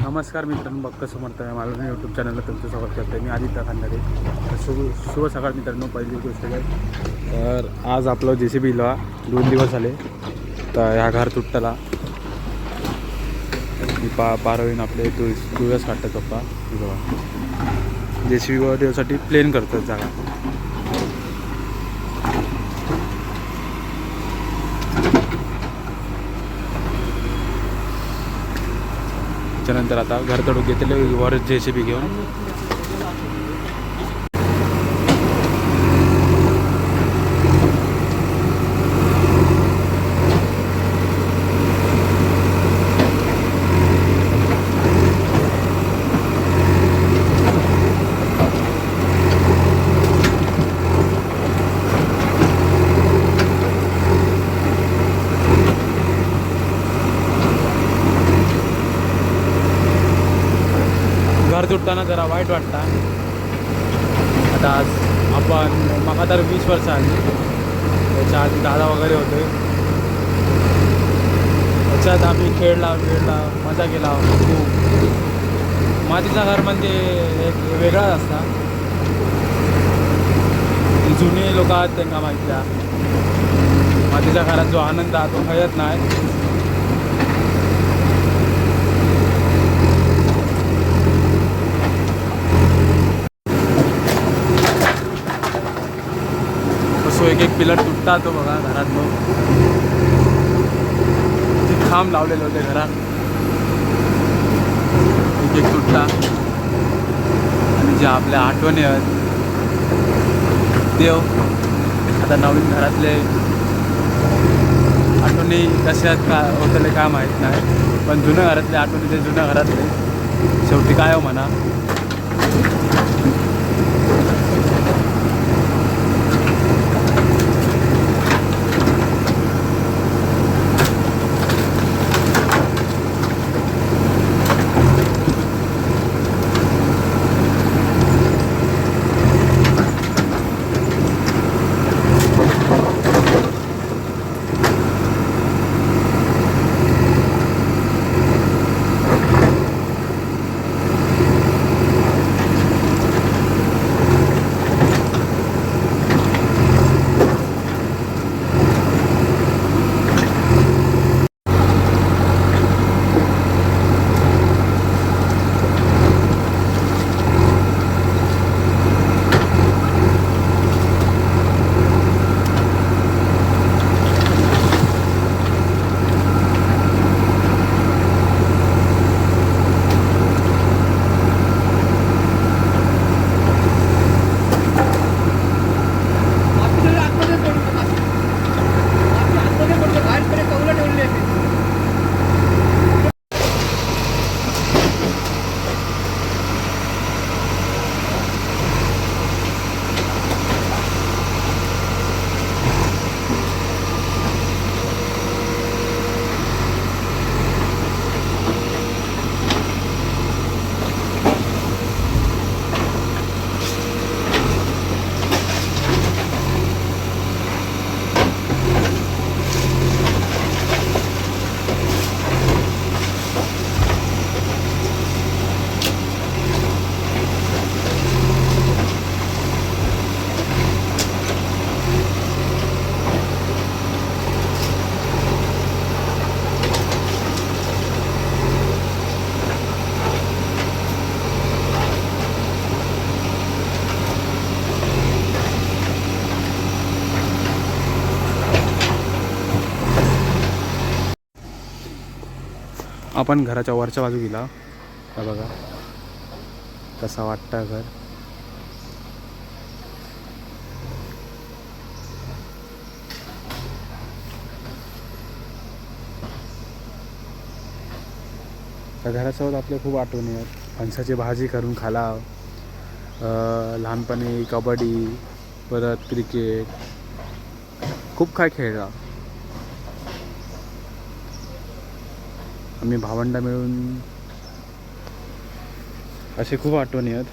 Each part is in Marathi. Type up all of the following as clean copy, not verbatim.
नमस्कार मित्रांनो, बघ कसं म्हणताय मला मी यूट्यूब चॅनलला तुमचं स्वागत करतो. मी आदित्य खांदारे. शुभ सकाळ मित्रांनो. पहिली गोष्ट काय तर आज आपलं JCBला 2 दिवस झाले तर ह्या घर तुटताला पारवीन आपले दिवस काढतात पप्पा. JCB दिवसासाठी प्लेन करतात जागा. त्यानंतर आता घर तोडून घेतले वर JCB घेऊन घर तुटताना जरा वाईट वाटतं. आता आज आपण मग तर 20 वर्ष आली, त्याच्या आधी दादा वगैरे होते. त्याच्यात आम्ही खेळला मजा केला खूप. मातीचा घर म्हणजे एक वेगळाच असता. जुने लोक आहेत त्यांना माहिती आहे मातीच्या घरात जो आनंद आहे तो खयत नाही. एक पिलर तुटता तो बघा घरात. खांब लावलेले होते घरात, एक तुटता. आणि जे आपल्या आठवणी आहेत देव आता नवीन घरातले आठवणी कशात का होतले काय माहीत नाही, पण जुन्या घरातले आठवणी ते जुन्या घरातले शेवटी काय हो म्हणा. आपण घराच्या वरच्या बाजू गेला का बघा कसा वाटतं घर. त्या घरासोबत आपल्या खूप आठवणी आहेत. फणसाची भाजी करून खाला, लहानपणी कबड्डी, परत क्रिकेट खूप काय खेळला. आम्ही भावंडं मिळून असे खूप आठवणी आहेत.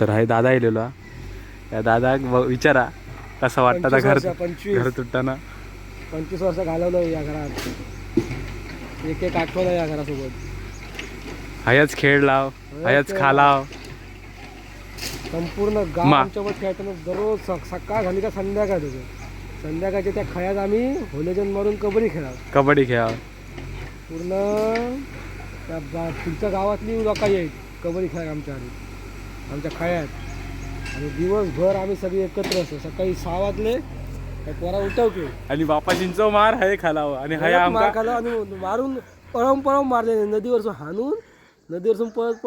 तर हे दादा येलेलो. या दादा विचारा कसं वाटतं आता 25 घर तुटताना. 25 वर्ष घालवलं या घरात. एक एक आठवण आहे या घरासोबत. हयच खेळ लाव, हयच खा लाव. संपूर्ण गाव आमच्यासोबत खेळताना दररोज सकाळ झाली का संध्याकाळ त्याचं. संध्याकाळच्या त्या खळ्यात आम्ही होलेजन मारून कबड्डी खेळावं. पूर्ण त्या पुढच्या गावातली लोक यायची कबड्डी खेळायला आमच्या खळ्यात. आणि दिवसभर आम्ही सगळे एकत्र असतो. सकाळी 6 वाजले पोरा उठवतो आणि बापाजींचा मार हाय खालाव आणि मार खाला आणि मारून पळवून मारले. नदीवरसून हाणून नदीवरसून पळत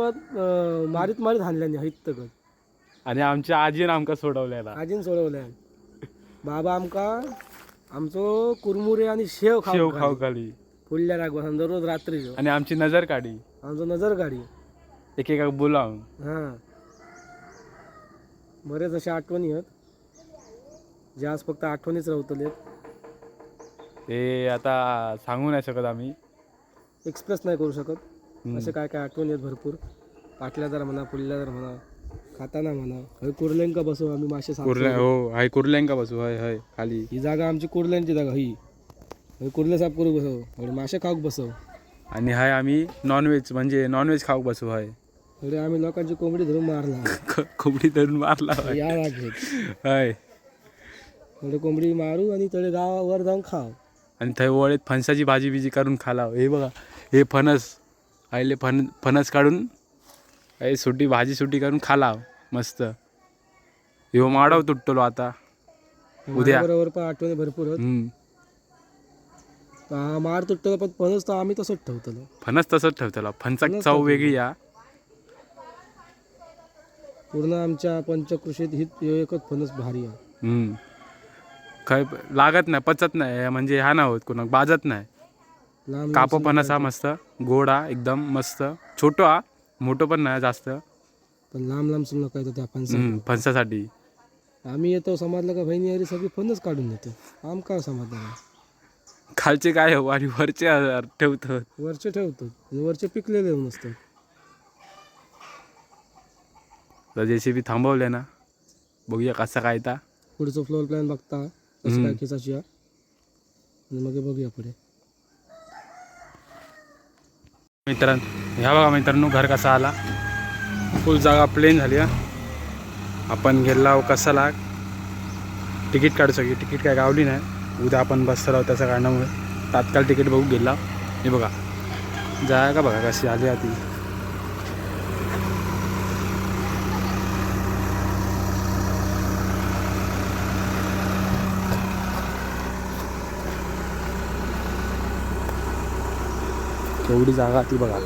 मारीत हाणल्याने हैत. आणि आमच्या आजीनं आमका सोडवलंय. बाबा आमचो कुरमुरे आणि शेव खाऊ खाली फुडल्या रागवा दररोज रात्री. आणि आमची नजर काढी. एक बोलावून. हां, बरेच अशा आठवणी आहेत जे आज फक्त आठवणीच राहतले. ते आता सांगू नाही शकत, आम्ही एक्सप्रेस नाही करू शकत. असे काय काय आठवणी आहेत भरपूर. पाटल्यादार म्हणा, पुल्ल्यादार म्हणा, खाताना म्हणा. हय कुर्ल्यांका बसू आम्ही मासे कुर्ल्यांका बसू. हय खाली ही जागा आमची कुर्ल्यांची जागा. ही कुर्ले साफ करू बसव, मासे खाऊक बसव. आणि हाय आम्ही नॉनव्हेज खाऊक बसू. हय आम्ही लोकांची कोंबडी धरून मारला. कोंबडी धरून मारला या लागेल. हय कोंबडी मारू आणि तळे गावावर जाऊन खाव. आणि थंय वळेत फणसाची भाजी बिजी करून खालाव. हे बघा, हे फणस आईले फणस काढून भाजी सुटी करून खालाव मस्त. ह्यो माडव तुटतलो आता उद्या. बरोबर पण आठवणी भरपूर आहेत. माड तुटतलो पण फणस तर आम्ही तसंच ठेवतलो. फणसाची चव वेगळी या. पूर्ण आमच्या पंचकृषीत ही एकच फणस भारी आहे. काय लागत नाही, पचत नाही, म्हणजे हा ना होत कोणा बाजत नाही. कापो फणस हा मस्त गोड हा एकदम मस्त. छोटो हा, मोठं पण नाही जास्त. पण लांब सुरू नका येतो त्या फणसासाठी. आम्ही येतो समजलं का बहिणी अरे सगळी फणस काढून येतो. काय समजलं खालचे काय हो आणि वरचे ठेवतो. वरचे पिकलेले नसतं. JCB थांबवले ना, बघूया कसा काय ता पुढचं फ्लोअर प्लॅन बघता कसं काय खेचायची आणि मग बघूया पुढे. मित्रांनो घर कसा आला. फुल जागा प्लेन झाली. आपण गेला कसा लाग तिकीट काढू सगळी. तिकीट काय गावली नाही. उद्या आपण बसतो राहू त्याच्या कारणामुळे तात्काळ तिकीट बघू गेला. हे बघा जागा बघा कशी आली आधी. एवढी जागा ती बघा.